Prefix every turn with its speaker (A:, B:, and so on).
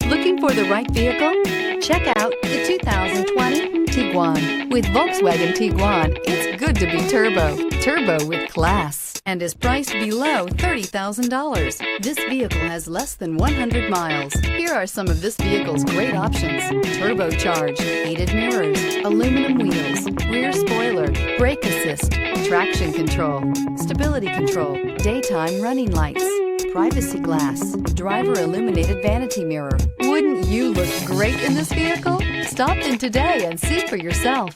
A: Looking for the right vehicle? Check out the 2020 Tiguan. With Volkswagen Tiguan, it's good to be turbo. Turbo with class. And is priced below $30,000. This vehicle has less than 100 miles. Here are some of this vehicle's great options: turbocharged, heated mirrors, aluminum wheels, rear spoiler, brake assist, traction control, stability control, daytime running lights, privacy glass, driver illuminated vanity mirror. Wouldn't you look great in this vehicle? Stop in today and see for yourself.